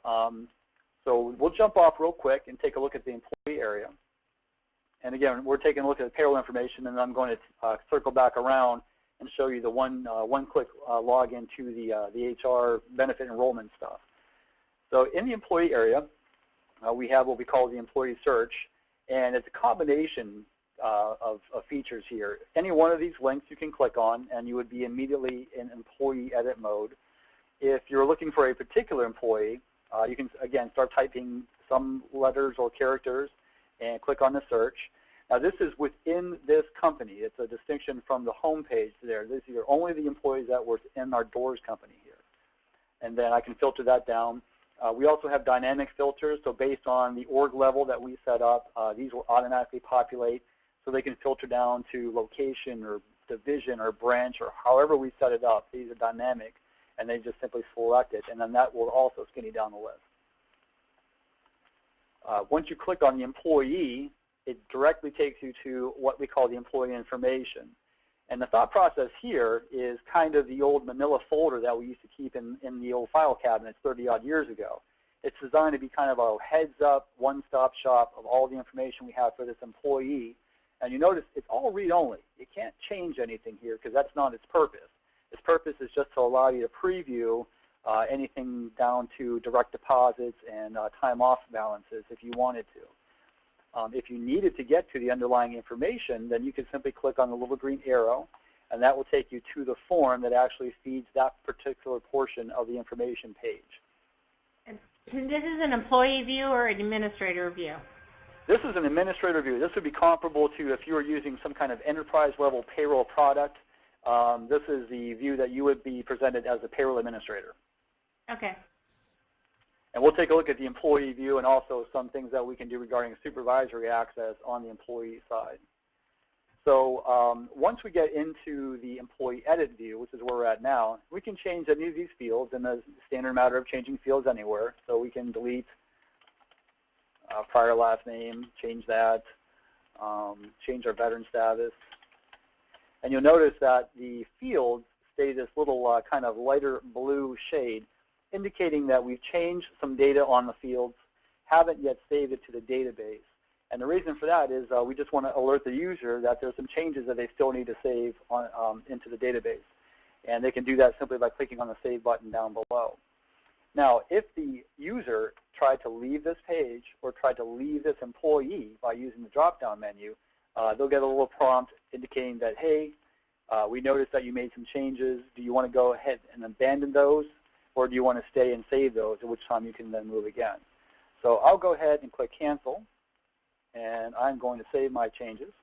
So we'll jump off real quick and take a look at the employee area. And again, we're taking a look at the payroll information, and I'm going to circle back around and show you the one-click login to the HR benefit enrollment stuff. So in the employee area, we have what we call the employee search, and it's a combination of features here. Any one of these links you can click on, and you would be immediately in employee edit mode. If you're looking for a particular employee, you can, again, start typing some letters or characters and click on the search. Now, this is within this company. It's a distinction from the home page there. These are only the employees that were in our doors company here. And then I can filter that down. We also have dynamic filters, so based on the org level that we set up, these will automatically populate, so they can filter down to location or division or branch or however we set it up. These are dynamic, and they just simply select it, and then that will also skinny down the list. Once you click on the employee, it directly takes you to what we call the employee information. And the thought process here is kind of the old manila folder that we used to keep in the old file cabinets 30-odd years ago. It's designed to be kind of a heads-up, one-stop shop of all the information we have for this employee. And you notice it's all read-only. You can't change anything here because that's not its purpose. Its purpose is just to allow you to preview anything down to direct deposits and time-off balances if you wanted to. If you needed to get to the underlying information, then you could simply click on the little green arrow, and that will take you to the form that actually feeds that particular portion of the information page. And this is an employee view or an administrator view? This is an administrator view. This would be comparable to if you were using some kind of enterprise-level payroll product. This is the view that you would be presented as a payroll administrator. Okay. And we'll take a look at the employee view and also some things that we can do regarding supervisory access on the employee side. So once we get into the employee edit view, which is where we're at now, we can change any of these fields in the standard matter of changing fields anywhere. So we can delete prior last name, change that, change our veteran status. And you'll notice that the fields stay this little kind of lighter blue shade, indicating that we've changed some data on the fields, haven't yet saved it to the database. And the reason for that is we just want to alert the user that there's some changes that they still need to save on, into the database. And they can do that simply by clicking on the Save button down below. Now, if the user tried to leave this page or tried to leave this employee by using the drop-down menu, they'll get a little prompt indicating that, hey, we noticed that you made some changes. Do you want to go ahead and abandon those? Or do you want to stay and save those, at which time you can then move again? So I'll go ahead and click Cancel, and I'm going to save my changes.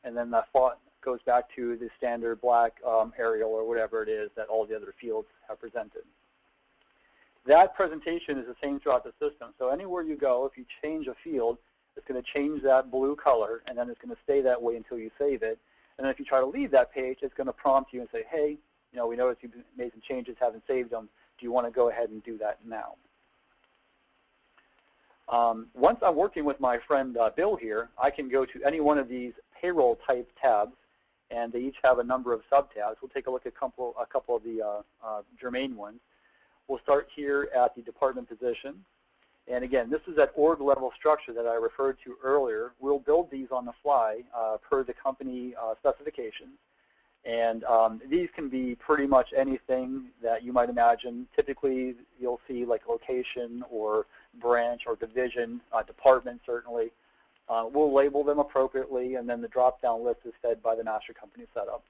And then that font goes back to the standard black Arial or whatever it is that all the other fields have presented. That presentation is the same throughout the system. So anywhere you go, if you change a field, it's going to change that blue color, and then it's going to stay that way until you save it. And then if you try to leave that page, it's going to prompt you and say, hey, you know, we noticed you've made some changes, haven't saved them. Do you want to go ahead and do that now? Once I'm working with my friend Bill here, I can go to any one of these payroll type tabs, and they each have a number of sub-tabs. We'll take a look at a couple of the germane ones. We'll start here at the department position. And again, this is that org level structure that I referred to earlier. We'll build these on the fly per the company specifications. And these can be pretty much anything that you might imagine. Typically, you'll see like location or branch or division, department certainly. We'll label them appropriately, and then the drop-down list is fed by the master company setup.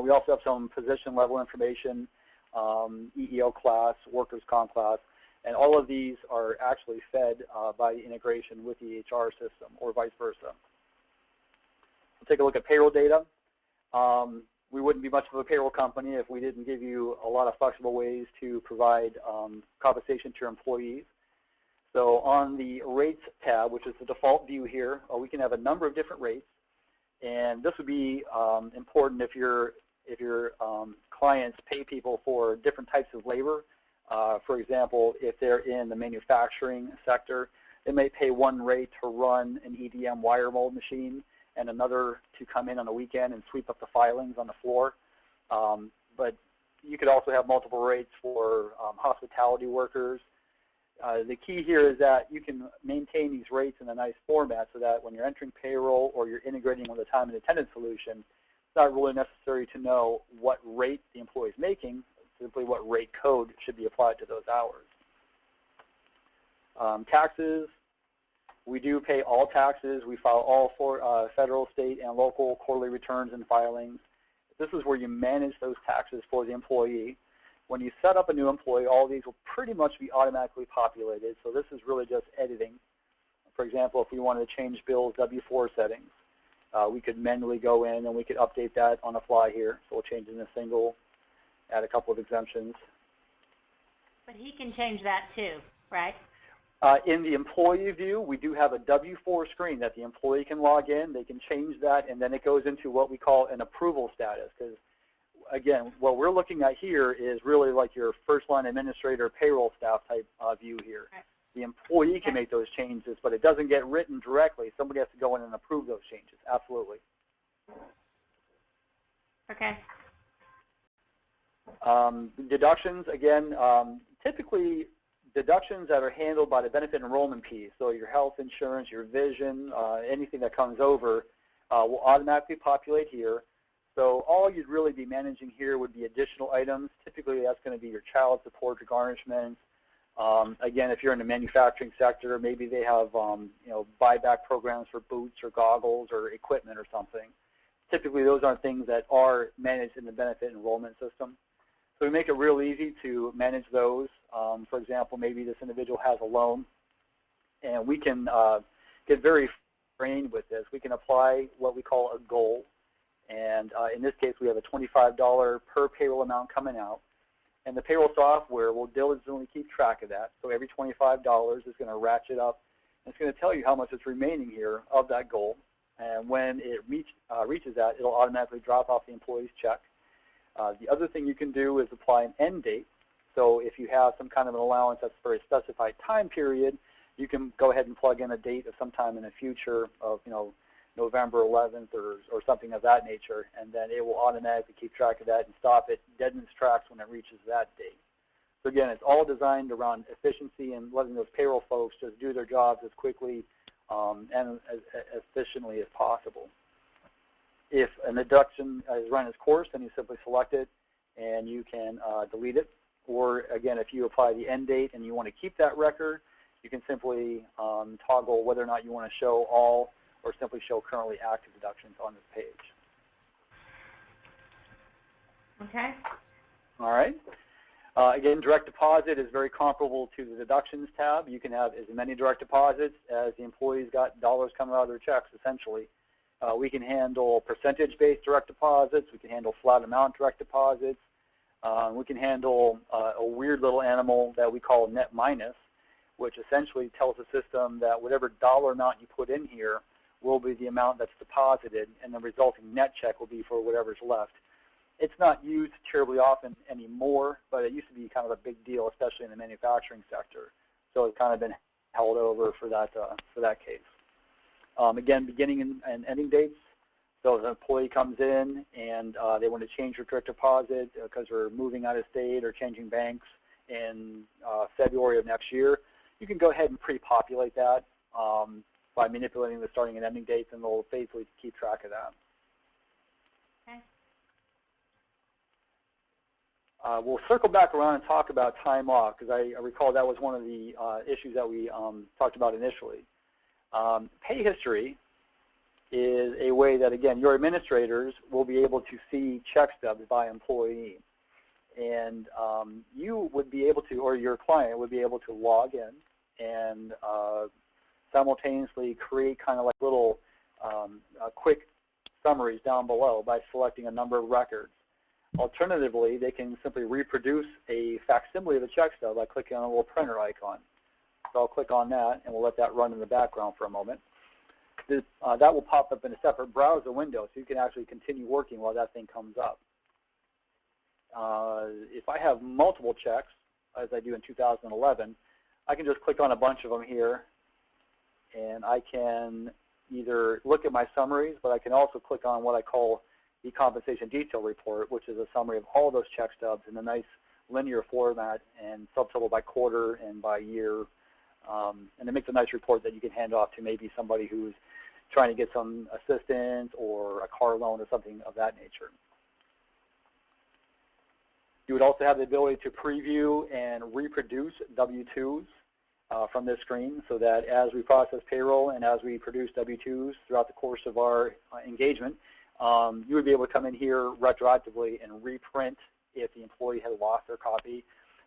We also have some position level information, EEO class, workers' comp class, and all of these are actually fed by the integration with the HR system or vice versa. We'll take a look at payroll data. We wouldn't be much of a payroll company if we didn't give you a lot of flexible ways to provide compensation to your employees. So on the rates tab, which is the default view here, we can have a number of different rates. And this would be important if your clients pay people for different types of labor. For example, if they're in the manufacturing sector, they may pay one rate to run an EDM wire mold machine and another to come in on a weekend and sweep up the filings on the floor. But you could also have multiple rates for hospitality workers, The key here is that you can maintain these rates in a nice format so that when you're entering payroll or you're integrating with a time and attendance solution, it's not really necessary to know what rate the employee is making, simply what rate code should be applied to those hours. Taxes, we do pay all taxes. We file all federal, state, and local quarterly returns and filings. This is where you manage those taxes for the employee. When you set up a new employee, all of these will pretty much be automatically populated. So this is really just editing. For example, if we wanted to change Bill's W-4 settings, we could manually go in and we could update that on the fly here. So we'll change it in a single, add a couple of exemptions. But he can change that too, right? In the employee view, we do have a W-4 screen that the employee can log in. They can change that, and then it goes into what we call an approval status. Because, again, what we're looking at here is really like your first-line administrator payroll staff type view here. Right. The employee can make those changes, but it doesn't get written directly. Somebody has to go in and approve those changes. Absolutely. Okay. Deductions, again, typically deductions that are handled by the benefit enrollment piece, so your health insurance, your vision, anything that comes over will automatically populate here. So all you'd really be managing here would be additional items. Typically that's going to be your child support, your garnishments. Again, if you're in the manufacturing sector, maybe they have buyback programs for boots or goggles or equipment or something. Typically those aren't things that are managed in the benefit enrollment system. So we make it real easy to manage those. For example, maybe this individual has a loan, and we can get very trained with this. We can apply what we call a goal, and in this case, we have a $25 per payroll amount coming out, and the payroll software will diligently keep track of that. So every $25 is going to ratchet up, and it's going to tell you how much is remaining here of that goal, and when it reaches that, it'll automatically drop off the employee's check. The other thing you can do is apply an end date. So if you have some kind of an allowance that's for a specified time period, you can go ahead and plug in a date of sometime in the future of, November 11th or something of that nature, and then it will automatically keep track of that and stop it dead in its tracks when it reaches that date. So again, it's all designed around efficiency and letting those payroll folks just do their jobs as quickly and as efficiently as possible. If a deduction is run its course, then you simply select it and you can delete it. Or again, if you apply the end date and you want to keep that record, you can simply toggle whether or not you want to show all or simply show currently active deductions on this page. Okay. All right. Again, direct deposit is very comparable to the deductions tab. You can have as many direct deposits as the employee's got dollars coming out of their checks, essentially. We can handle percentage-based direct deposits. We can handle flat amount direct deposits. We can handle a weird little animal that we call net minus, which essentially tells the system that whatever dollar amount you put in here will be the amount that's deposited, and the resulting net check will be for whatever's left. It's not used terribly often anymore, but it used to be kind of a big deal, especially in the manufacturing sector. So it's kind of been held over for that case. Again, beginning and ending dates. So if an employee comes in and they want to change their direct deposit because they're moving out of state or changing banks in February of next year, you can go ahead and pre-populate that by manipulating the starting and ending dates, and they'll faithfully keep track of that. Okay. We'll circle back around and talk about time off, because I recall that was one of the issues that we talked about initially. Pay history is a way that, again, your administrators will be able to see check stubs by employee. And you would be able to, or your client would be able to log in and simultaneously create kind of like little quick summaries down below by selecting a number of records. Alternatively, they can simply reproduce a facsimile of the check stub by clicking on a little printer icon. So I'll click on that, and we'll let that run in the background for a moment. That will pop up in a separate browser window, so you can actually continue working while that thing comes up. If I have multiple checks, as I do in 2011, I can just click on a bunch of them here, and I can either look at my summaries, but I can also click on what I call the compensation detail report, which is a summary of all those check stubs in a nice linear format and subtotal by quarter and by year. And it makes a nice report that you can hand off to maybe somebody who's trying to get some assistance or a car loan or something of that nature. You would also have the ability to preview and reproduce W-2s from this screen, so that as we process payroll and as we produce W-2s throughout the course of our engagement, you would be able to come in here retroactively and reprint if the employee had lost their copy.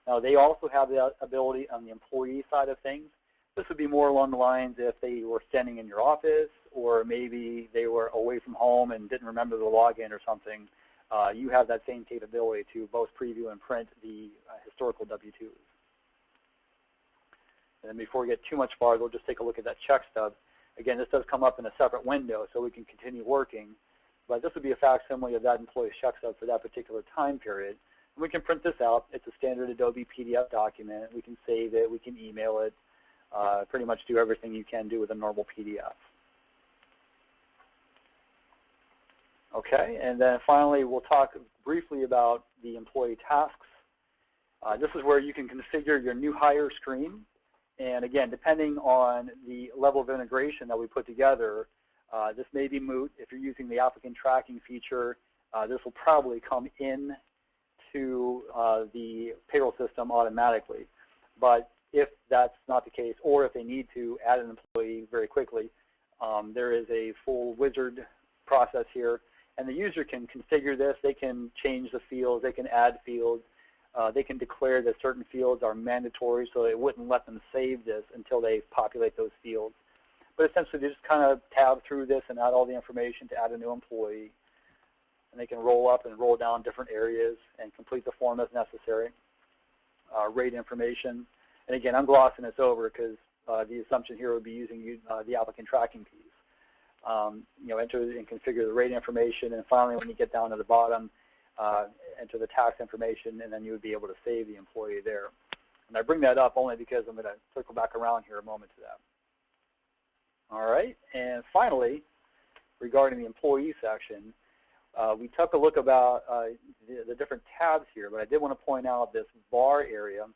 Now, they also have the ability on the employee side of things. This would be more along the lines if they were standing in your office, or maybe they were away from home and didn't remember the login or something. You have that same capability to both preview and print the historical W-2s. And then before we get too much farther, we'll just take a look at that check stub. Again, this does come up in a separate window, so we can continue working. But this would be a facsimile of that employee's check stub for that particular time period. And we can print this out. It's a standard Adobe PDF document. We can save it. We can email it. Pretty much do everything you can do with a normal PDF. Okay, and then finally, we'll talk briefly about the employee tasks. This is where you can configure your new hire screen. And again, depending on the level of integration that we put together, this may be moot. If you're using the applicant tracking feature, this will probably come in to the payroll system automatically. But if that's not the case, or if they need to add an employee very quickly, there is a full wizard process here. And the user can configure this. They can change the fields. They can add fields. They can declare that certain fields are mandatory, so it wouldn't let them save this until they populate those fields. But essentially, they just kind of tab through this and add all the information to add a new employee. And they can roll up and roll down different areas and complete the form as necessary. Rate information. And again, I'm glossing this over because the assumption here would be using the applicant tracking piece. Enter and configure the rate information, and finally, when you get down to the bottom, enter the tax information, and then you would be able to save the employee there. And I bring that up only because I'm going to circle back around here a moment to that. All right, and finally, regarding the employee section, we took a look about the different tabs here, but I did want to point out this bar area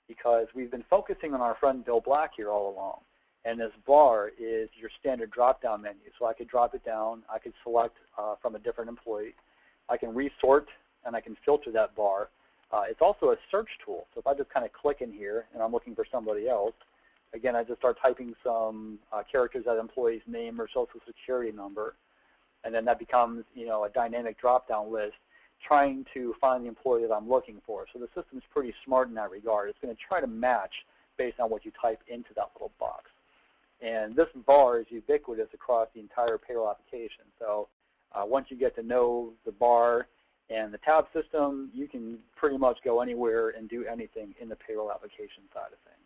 because we've been focusing on our friend Bill Black here all along. And this bar is your standard drop-down menu. So I could drop it down. I could select from a different employee. I can resort, and I can filter that bar. It's also a search tool. So if I just kind of click in here, and I'm looking for somebody else, again, I just start typing some characters, that employee's name or social security number, and then that becomes, a dynamic drop-down list trying to find the employee that I'm looking for. So the system's pretty smart in that regard. It's going to try to match based on what you type into that little box. And this bar is ubiquitous across the entire payroll application. So once you get to know the bar and the tab system, you can pretty much go anywhere and do anything in the payroll application side of things.